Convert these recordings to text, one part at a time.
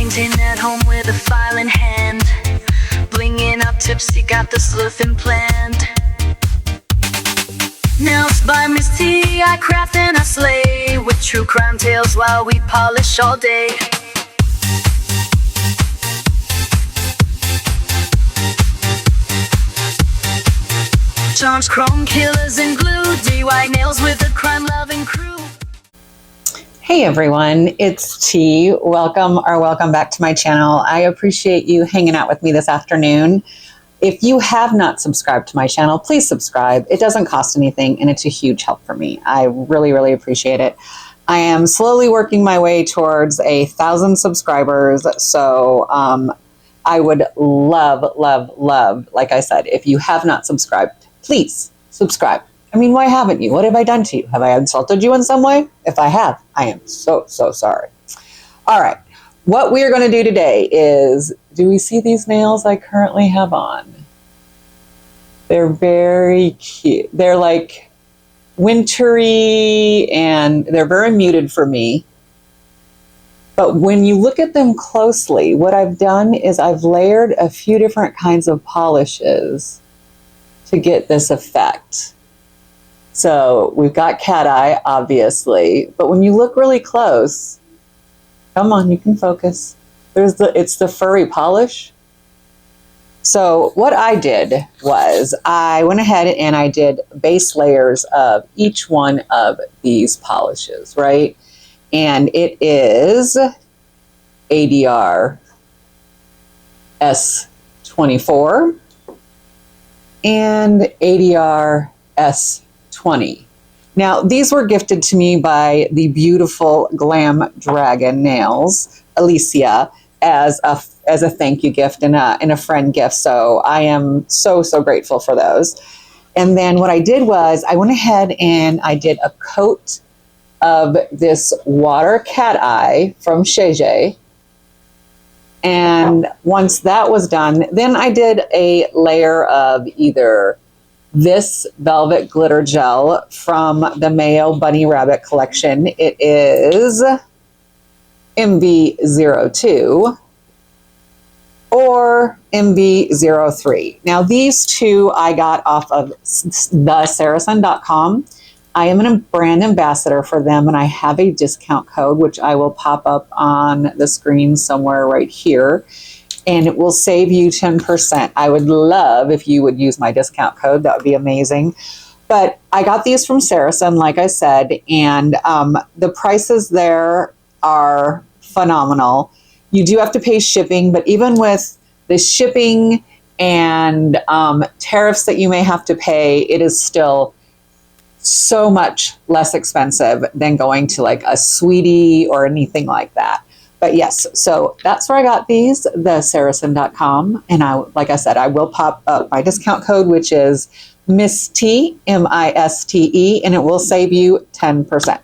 painting at home with a file in hand, blinging up tipsy, got the sleuthing planned. Nails by Miss T, I craft and I slay, with true crime tales while we polish all day. Charms, chrome killers, and glue, DIY nails with a crime-loving crew. Hey everyone, it's T. Welcome back to my channel. I appreciate you hanging out with me this afternoon. If you have not subscribed to my channel, please subscribe. It doesn't cost anything and it's a huge help for me. I really appreciate it. I am slowly working my way towards 1,000 subscribers, so I would love, like I said, if you have not subscribed, please subscribe. I mean, why haven't you? What have I done to you? Have I insulted you in some way? If I have, I am so sorry. All right, what we are going to do today is, do we see these nails I currently have on? They're very cute. They're like wintry and they're very muted for me. But when you look at them closely, what I've done is I've layered a few different kinds of polishes to get this effect. So we've got cat eye, obviously, but when you look really close, come on, you can focus. It's the furry polish. So what I did was I went ahead and I did base layers of each one of these polishes, right? And it is ADR S24 and ADR S20. Now, these were gifted to me by the beautiful Glam Dragon Nails, Alicia, as a thank you gift and a friend gift. So I am so grateful for those. And then what I did was I went ahead and I did a coat of this water cat eye from Shege. And once that was done, then I did a layer of either this velvet glitter gel from the Mayo Bunny Rabbit collection. It is MV02 or MV03. Now these two I got off of thesaracen.com. I am a brand ambassador for them and I have a discount code which I will pop up on the screen somewhere right here. And it will save you 10%. I would love if you would use my discount code. That would be amazing. But I got these from Saracen, like I said, and the prices there are phenomenal. You do have to pay shipping, but even with the shipping and tariffs that you may have to pay, it is still so much less expensive than going to like a Sweetie or anything like that. But yes, so that's where I got these, thesaracen.com. And like I said, I will pop up my discount code, which is Miss T, MISTE, and it will save you 10%.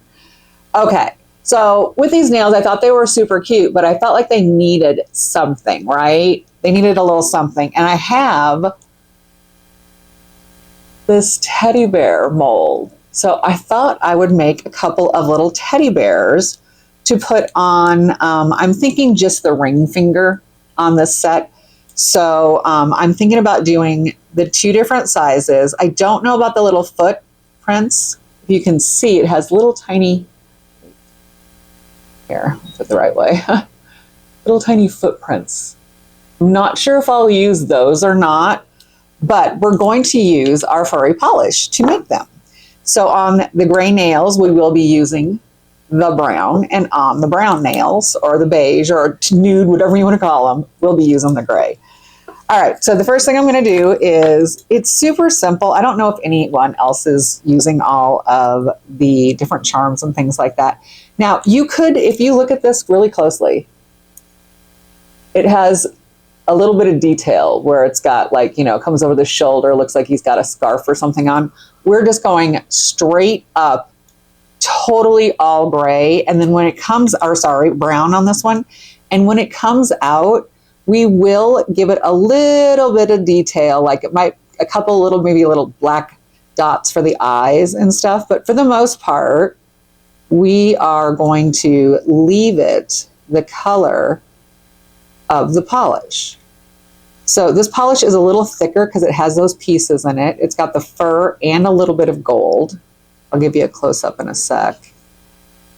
Okay, so with these nails, I thought they were super cute, but I felt like they needed something, right? They needed a little something. And I have this teddy bear mold. So I thought I would make a couple of little teddy bears to put on, I'm thinking just the ring finger on this set. So I'm thinking about doing the two different sizes. I don't know about the little footprints. If you can see, it has little tiny, here, I'll put it the right way, little tiny footprints. I'm not sure if I'll use those or not, but we're going to use our furry polish to make them. So on the gray nails, we will be using the brown, and on the brown nails, or the beige, or nude, whatever you want to call them, we'll be using the gray. All right, so the first thing I'm going to do is, it's super simple. I don't know if anyone else is using all of the different charms and things like that. Now, you could, if you look at this really closely, it has a little bit of detail where it's got like, you know, it comes over the shoulder, looks like he's got a scarf or something on. We're just going straight up, totally all gray. And then when it comes, or sorry, brown on this one. And when it comes out, we will give it a little bit of detail, like it might, a couple little, maybe little black dots for the eyes and stuff. But for the most part, we are going to leave it the color of the polish. So this polish is a little thicker because it has those pieces in it. It's got the fur and a little bit of gold. I'll give you a close-up in a sec.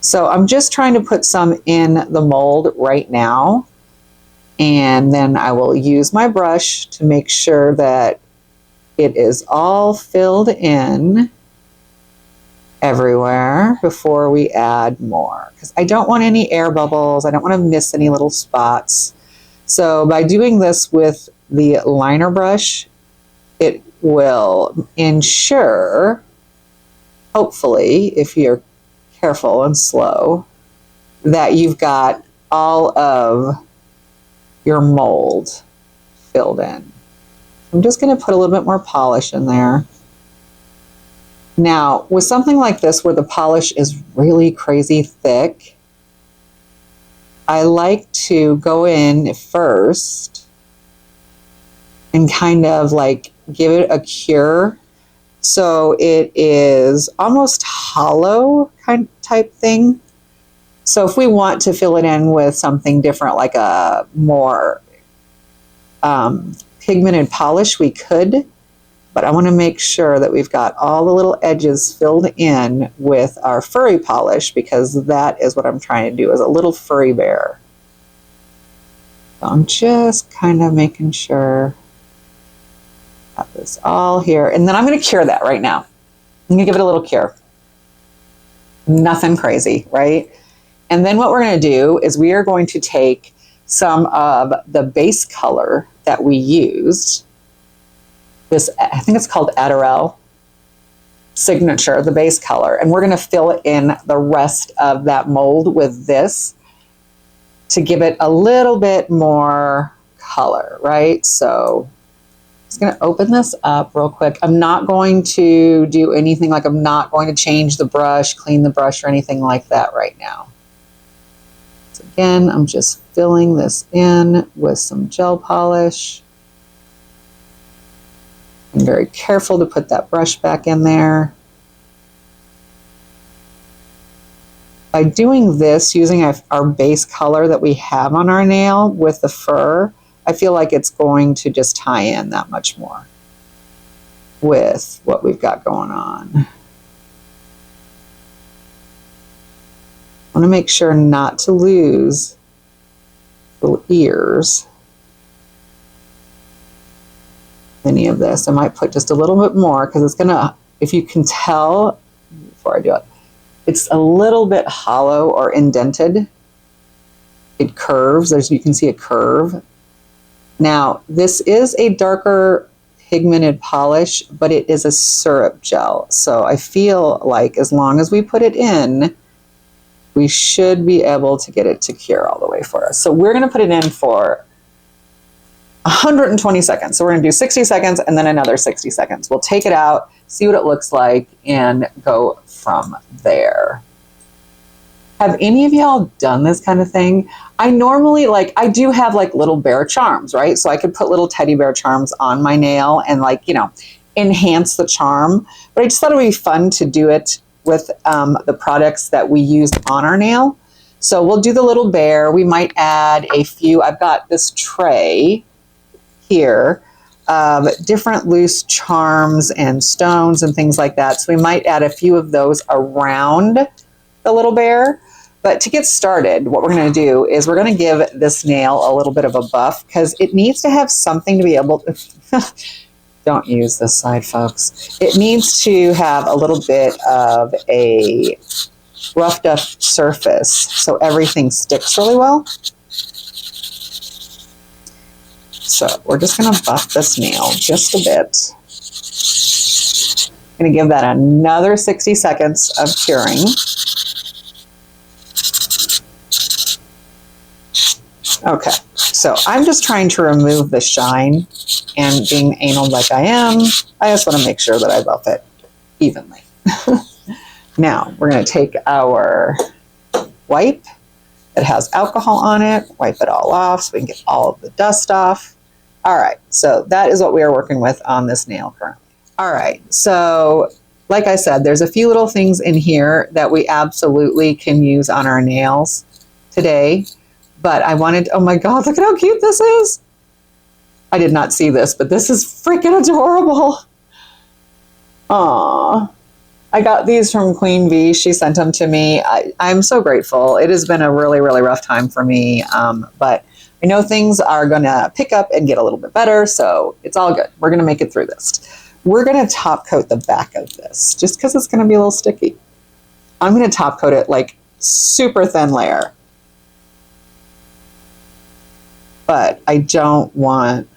So I'm just trying to put some in the mold right now. And then I will use my brush to make sure that it is all filled in everywhere before we add more. Because I don't want any air bubbles. I don't want to miss any little spots. So by doing this with the liner brush, it will ensure, hopefully, if you're careful and slow, that you've got all of your mold filled in. I'm just going to put a little bit more polish in there. Now, with something like this where the polish is really crazy thick, I like to go in first and kind of like give it a cure so it is almost hollow kind of type thing. So if we want to fill it in with something different, like a more pigmented polish, we could, but I want to make sure that we've got all the little edges filled in with our furry polish, because that is what I'm trying to do, is a little furry bear. So I'm just kind of making sure got this all here, and then I'm going to cure that right now. I'm going to give it a little cure. Nothing crazy, right? And then what we're going to do is we are going to take some of the base color that we used. This, I think it's called Adderall Signature, the base color, and we're going to fill in the rest of that mold with this to give it a little bit more color, right? So I'm just going to open this up real quick. I'm not going to do anything, like I'm not going to change the brush, clean the brush, or anything like that right now. So again, I'm just filling this in with some gel polish. I'm very careful to put that brush back in there. By doing this, using our base color that we have on our nail with the fur, I feel like it's going to just tie in that much more with what we've got going on. I want to make sure not to lose little ears. Any of this. I might put just a little bit more because it's gonna, if you can tell, before I do it, it's a little bit hollow or indented. It curves, you can see a curve. Now, this is a darker pigmented polish, but it is a syrup gel. So I feel like as long as we put it in, we should be able to get it to cure all the way for us. So we're gonna put it in for 120 seconds. So we're gonna do 60 seconds and then another 60 seconds. We'll take it out, see what it looks like, and go from there. Have any of y'all done this kind of thing? I normally, I do have little bear charms, right? So I could put little teddy bear charms on my nail and enhance the charm. But I just thought it would be fun to do it with the products that we used on our nail. So we'll do the little bear. We might add a few. I've got this tray here of different loose charms and stones and things like that. So we might add a few of those around the little bear. But to get started, what we're going to do is we're going to give this nail a little bit of a buff because it needs to have something to be able to... Don't use this side, folks. It needs to have a little bit of a roughed up surface so everything sticks really well. So we're just going to buff this nail just a bit. I'm going to give that another 60 seconds of curing. Okay, so I'm just trying to remove the shine, and being anal like I am, I just want to make sure that I buff it evenly. Now, we're going to take our wipe that has alcohol on it, wipe it all off so we can get all of the dust off. All right, so that is what we are working with on this nail currently. All right, so like I said, there's a few little things in here that we absolutely can use on our nails today. But I wanted, oh my God, look at how cute this is. I did not see this, but this is freaking adorable. Aww. I got these from Queen V. She sent them to me. I'm so grateful. It has been a really, really rough time for me. But I know things are going to pick up and get a little bit better. So it's all good. We're going to make it through this. We're going to top coat the back of this just because it's going to be a little sticky. I'm going to top coat it like super thin layer. But I don't want...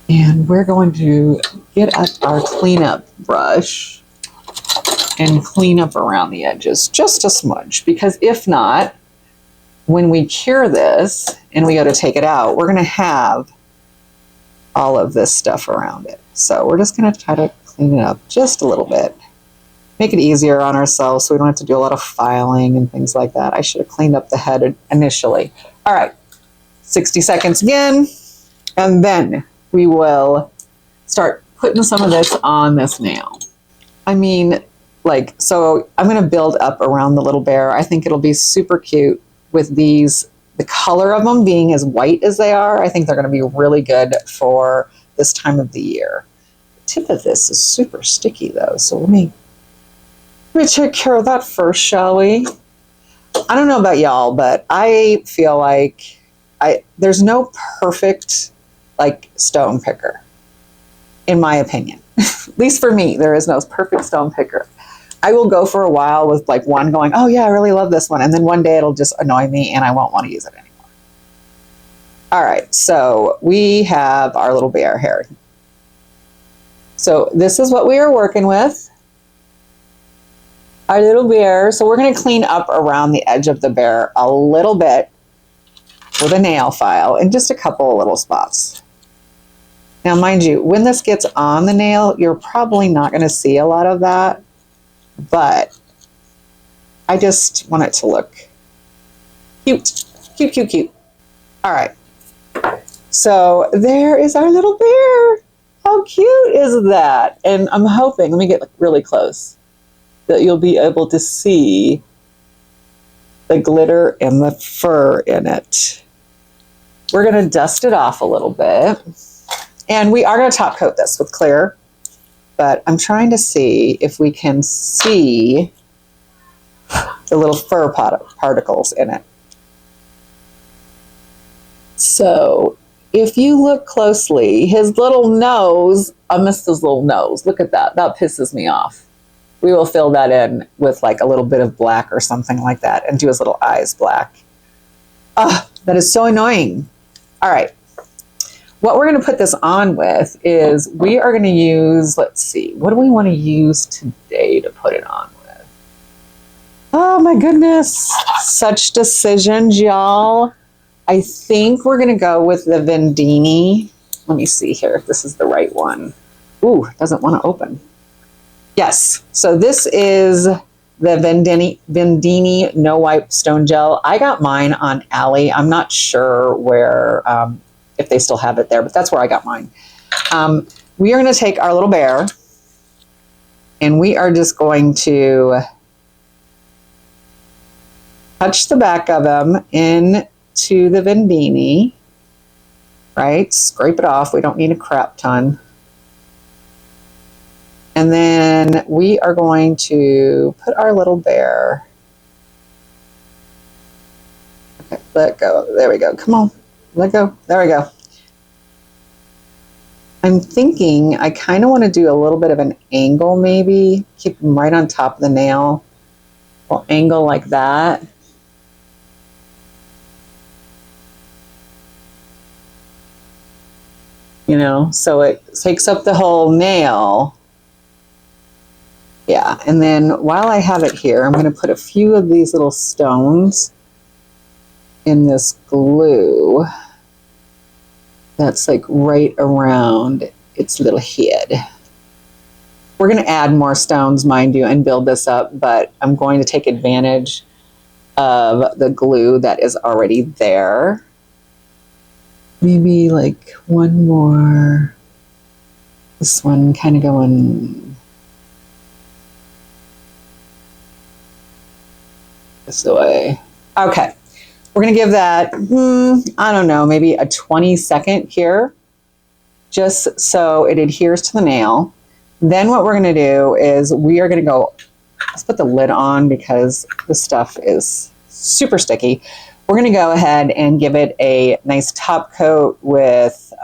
And we're going to get up our cleanup brush and clean up around the edges just a smudge, because if not, when we cure this and we go to take it out, we're going to have all of this stuff around it. So we're just going to try to clean it up just a little bit. Make it easier on ourselves so we don't have to do a lot of filing and things like that. I should have cleaned up the head initially. All right, 60 seconds again, and then we will start putting some of this on this nail. I mean, like, so I'm going to build up around the little bear. I think it'll be super cute with these, the color of them being as white as they are. I think they're going to be really good for this time of the year. The tip of this is super sticky though, so let me take care of that first, shall we? I don't know about y'all, but I feel like there's no perfect like stone picker, in my opinion. At least for me, there is no perfect stone picker. I will go for a while with like one going, oh yeah, I really love this one. And then one day it'll just annoy me and I won't want to use it anymore. All right, so we have our little bear here. So this is what we are working with. Our little bear. So we're going to clean up around the edge of the bear a little bit with a nail file in just a couple of little spots. Now, mind you, when this gets on the nail, you're probably not going to see a lot of that, but I just want it to look cute, cute, cute, cute. All right. So there is our little bear. How cute is that? And I'm hoping, let me get really close, that you'll be able to see the glitter and the fur in it. We're going to dust it off a little bit. And we are going to top coat this with clear, but I'm trying to see if we can see the little fur particles in it. So if you look closely, his little nose, I missed his little nose. Look at that. That pisses me off. We will fill that in with like a little bit of black or something like that and do his little eyes black. Ah, that is so annoying. All right. What we're going to put this on with is we are going to use, let's see, what do we want to use today to put it on with? Oh my goodness. Such decisions, y'all. I think we're going to go with the Vendini. Let me see here if this is the right one. Ooh, it doesn't want to open. Yes. So this is the Vendini No Wipe Stone Gel. I got mine on Ally. I'm not sure where, if they still have it there, but that's where I got mine. We are going to take our little bear and we are just going to touch the back of him into the Vendini, right? Scrape it off. We don't need a crap ton. And then we are going to put our little bear. Okay, let go. There we go. Come on. Let go. There we go. I'm thinking I kind of want to do a little bit of an angle maybe. Keep them right on top of the nail. We'll angle like that. You know, so it takes up the whole nail. Yeah, and then while I have it here, I'm going to put a few of these little stones in this glue that's like right around its little head. We're going to add more stones, mind you, and build this up, but I'm going to take advantage of the glue that is already there. Maybe like one more. This one kind of going this way. Okay, we're gonna give that, I don't know, maybe a 20-second cure, just so it adheres to the nail. Then what we're gonna do is we are gonna go, let's put the lid on because the stuff is super sticky. We're gonna go ahead and give it a nice top coat with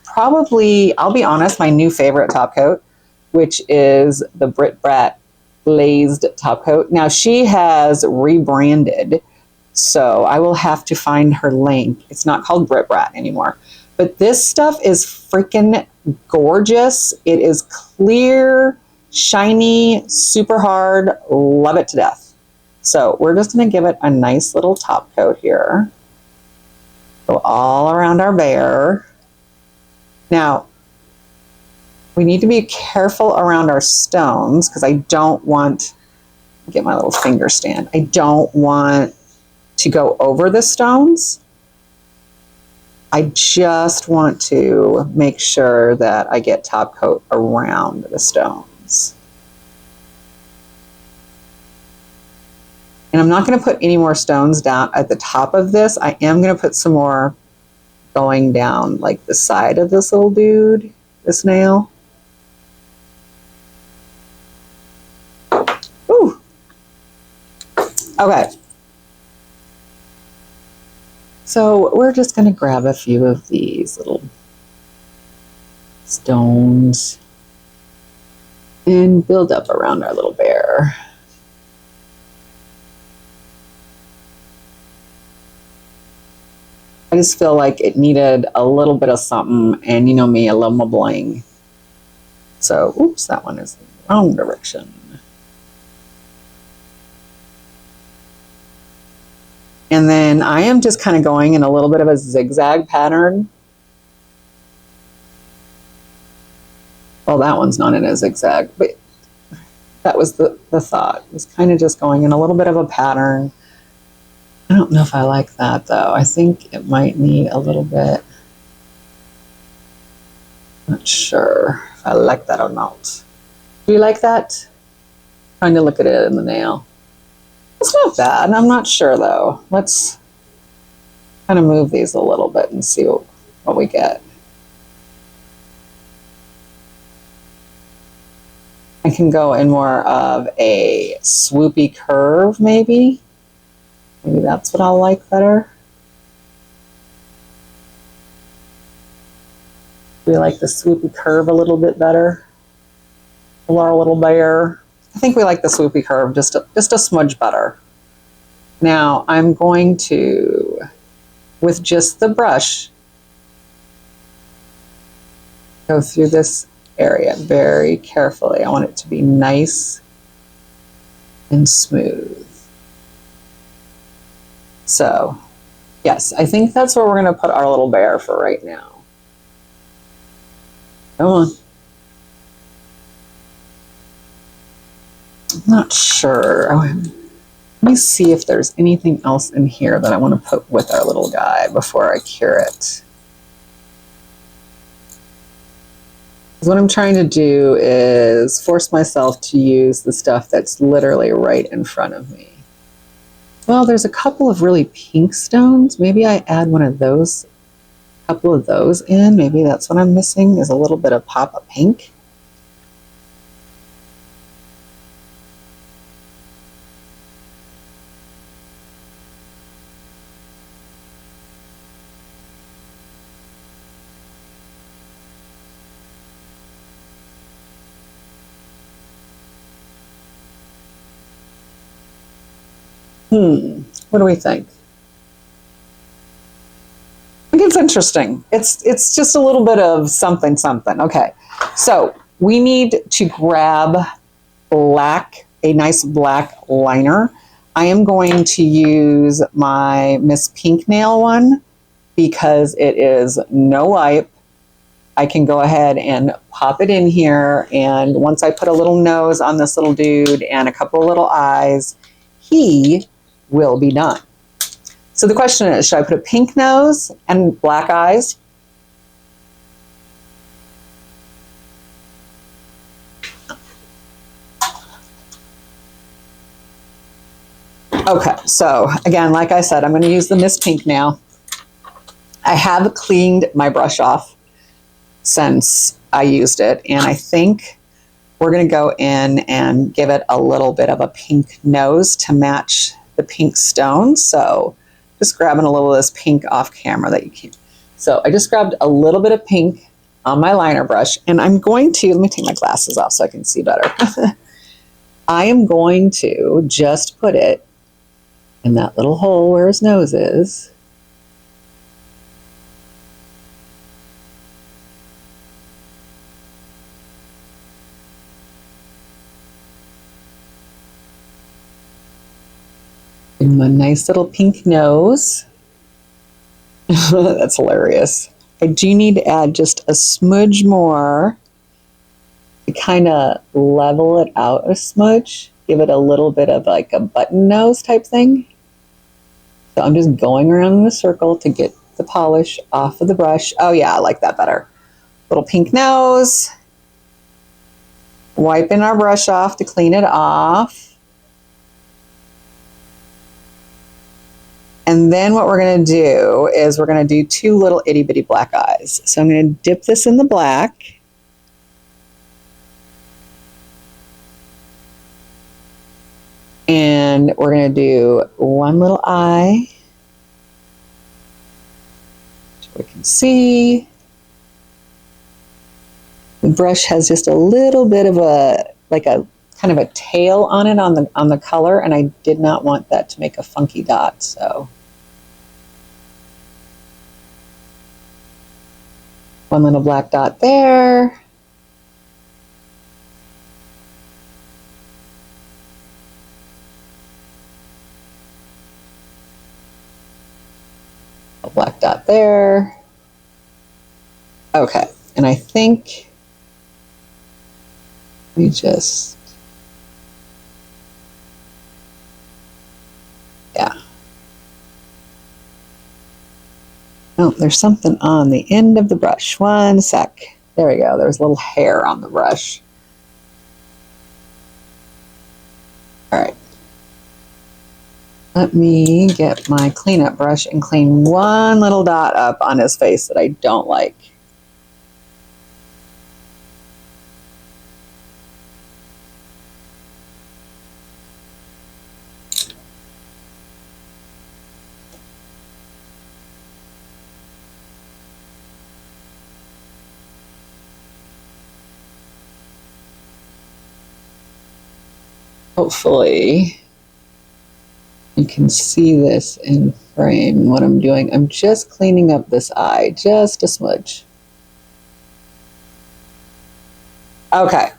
probably, I'll be honest, my new favorite top coat, which is the Brit Brat glazed top coat. Now she has rebranded, so I will have to find her link. It's not called Brit Brat anymore. But this stuff is freaking gorgeous. It is clear, shiny, super hard. Love it to death. So we're just going to give it a nice little top coat here. Go all around our bear. Now, we need to be careful around our stones because I don't want, get my little finger stand, I don't want to go over the stones. I just want to make sure that I get top coat around the stones. And I'm not going to put any more stones down at the top of this. I am going to put some more going down like the side of this little dude, this nail. Ooh. Okay. So we're just going to grab a few of these little stones and build up around our little bear. I just feel like it needed a little bit of something, and you know me, I love my bling. So, oops, that one is the wrong direction. And then I am just kind of going in a little bit of a zigzag pattern. Well, that one's not in a zigzag, but that was the thought. It was kind of just going in a little bit of a pattern. I don't know if I like that though. I think it might need a little bit. Not sure if I like that or not. Do you like that? Trying to look at it in the nail. It's not bad. I'm not sure though. Let's kind of move these a little bit and see what we get. I can go in more of a swoopy curve maybe. Maybe that's what I'll like better. We like the swoopy curve a little bit better. Our little bear. I think we like the swoopy curve just a smudge better. Now I'm going to, with just the brush, go through this area very carefully. I want it to be nice and smooth. So, yes, I think that's where we're going to put our little bear for right now. Come on. I'm not sure. Let me see if there's anything else in here that I want to put with our little guy before I cure it. What I'm trying to do is force myself to use the stuff that's literally right in front of me. Well, there's a couple of really pink stones. Maybe I add one of those, a couple of those in. Maybe that's what I'm missing, is a little bit of pop of pink. What do we think? I think it's interesting. It's just a little bit of something, something. Okay, so we need to grab black, a nice black liner. I am going to use my Miss Pink Nail one because it is no wipe. I can go ahead and pop it in here, and once I put a little nose on this little dude and a couple of little eyes, he will be done. So the question is, should I put a pink nose and black eyes? Okay, so again, like I said, I'm going to use the Miss Pink nail. I have cleaned my brush off since I used it, and I think we're going to go in and give it a little bit of a pink nose to match the pink stone. So just grabbing a little of this pink off camera that you can. So I just grabbed a little bit of pink on my liner brush, and I'm going to, let me take my glasses off so I can see better. I am going to just put it in that little hole where his nose is. Give him a nice little pink nose. That's hilarious. I do need to add just a smudge more to kind of level it out a smudge. Give it a little bit of like a button nose type thing. So I'm just going around in a circle to get the polish off of the brush. Oh yeah, I like that better. Little pink nose. Wiping our brush off to clean it off. And then what we're going to do is we're going to do two little itty bitty black eyes. So I'm going to dip this in the black. And we're going to do one little eye. So we can see. The brush has just a little bit of a, like a kind of a tail on it on the color, and I did not want that to make a funky dot, so. One little black dot there. A black dot there. Okay, and I think we just, yeah. Oh, there's something on the end of the brush. One sec. There we go. There's a little hair on the brush. All right. Let me get my cleanup brush and clean one little dot up on his face that I don't like. Hopefully you can see this in frame, what I'm doing. I'm just cleaning up this eye, just a smudge. Okay,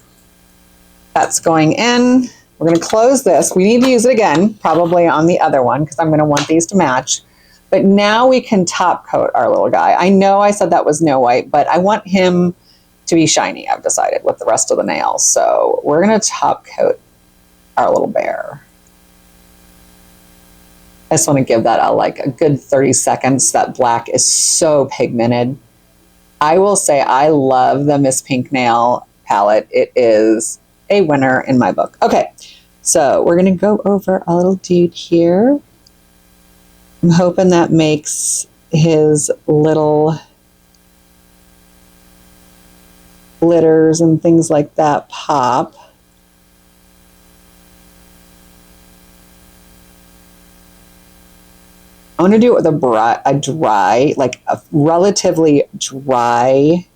that's going in. We're going to close this. We need to use it again, probably on the other one, because I'm going to want these to match. But now we can top coat our little guy. I know I said that was no white, but I want him to be shiny, I've decided, with the rest of the nails. So we're going to top coat our little bear. I just want to give that a good 30 seconds. That black is so pigmented. I will say I love the Miss Pink Nail palette. It is a winner in my book. Okay, so we're going to go over a little dude here. I'm hoping that makes his little glitters and things like that pop. I want to do it with a relatively dry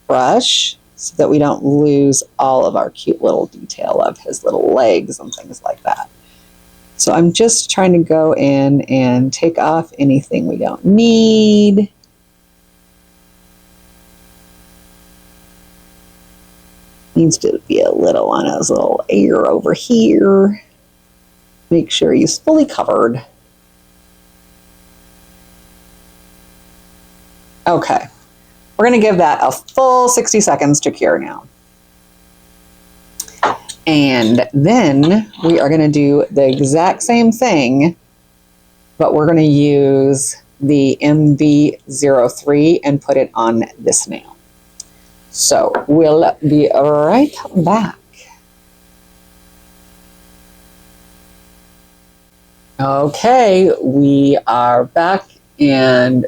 brush so that we don't lose all of our cute little detail of his little legs and things like that. So I'm just trying to go in and take off anything we don't need. Needs to be a little on his little ear over here. Make sure he's fully covered. Okay, we're going to give that a full 60 seconds to cure now. And then we are going to do the exact same thing, but we're going to use the MV03 and put it on this nail. So we'll be right back. Okay, we are back and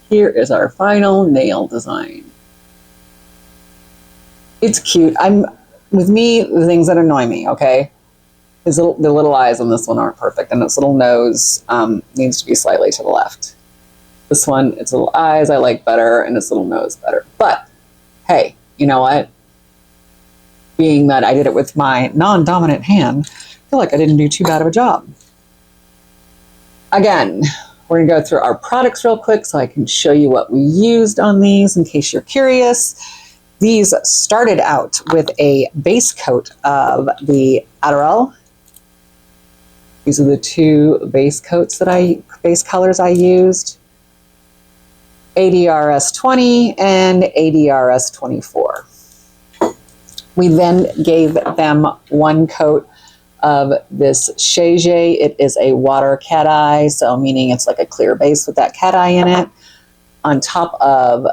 here is our final nail design. It's cute. With me, the things that annoy me, okay, is the little eyes on this one aren't perfect, and its little nose needs to be slightly to the left. This one, its little eyes I like better, and its little nose better. But hey, you know what? Being that I did it with my non-dominant hand, I feel like I didn't do too bad of a job. Again, we're gonna go through our products real quick so I can show you what we used on these in case you're curious. These started out with a base coat of the Adderall. These are the two base colors I used. ADRS 20 and ADRS 24. We then gave them one coat of this Shea. It is a water cat eye, so meaning it's like a clear base with that cat eye in it, on top of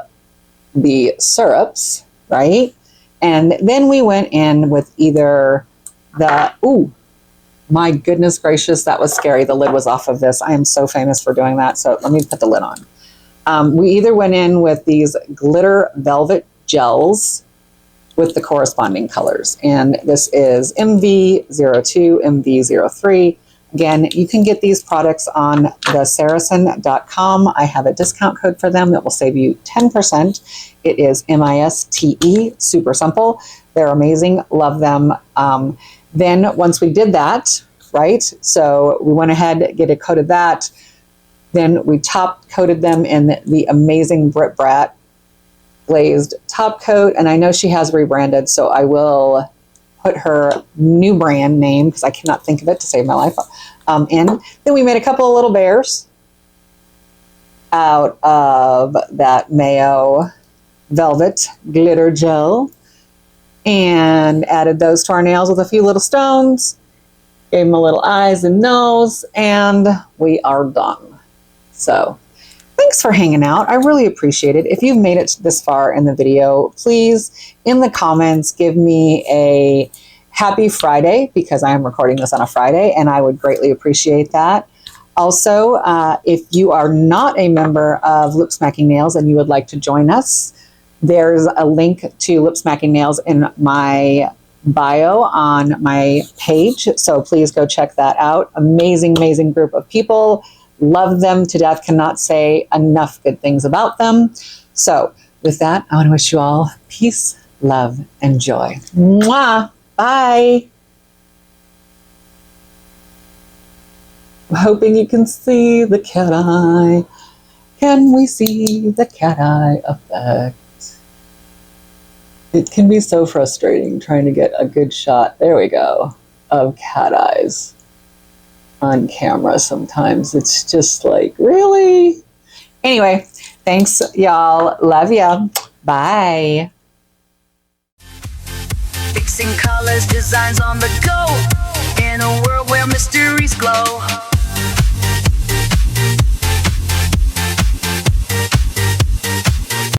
the syrups, right? And then we went in with either the, ooh, my goodness gracious, that was scary. The lid was off of this. I am so famous for doing that, so let me put the lid on. We either went in with these glitter velvet gels with the corresponding colors. And this is MV02, MV03. Again, you can get these products on thesaracen.com. I have a discount code for them that will save you 10%. It is MISTE, super simple. They're amazing, love them. Then once we did that, right, so we went ahead, get a coat of that. Then we top coated them in the amazing Brit Brat glazed top coat, and I know she has rebranded, so I will put her new brand name, because I cannot think of it to save my life, in. Then we made a couple of little bears out of that Mayo Velvet glitter gel and added those to our nails with a few little stones, gave them a little eyes and nose, and we are done. So thanks for hanging out. I really appreciate it. If you've made it this far in the video, please, in the comments, give me a happy Friday, because I am recording this on a Friday, and I would greatly appreciate that. Also, if you are not a member of Lip Smacking Nails and you would like to join us, there's a link to Lip Smacking Nails in my bio on my page, so please go check that out. Amazing, amazing group of people. Love them to death, cannot say enough good things about them. So with that, I want to wish you all peace, love, and joy. Mwah! Bye! I'm hoping you can see the cat eye. Can we see the cat eye effect? It can be so frustrating trying to get a good shot, there we go, of cat eyes on camera sometimes. It's just like, really? Anyway, thanks, y'all. Love ya. Bye. Fixing colors, designs on the go.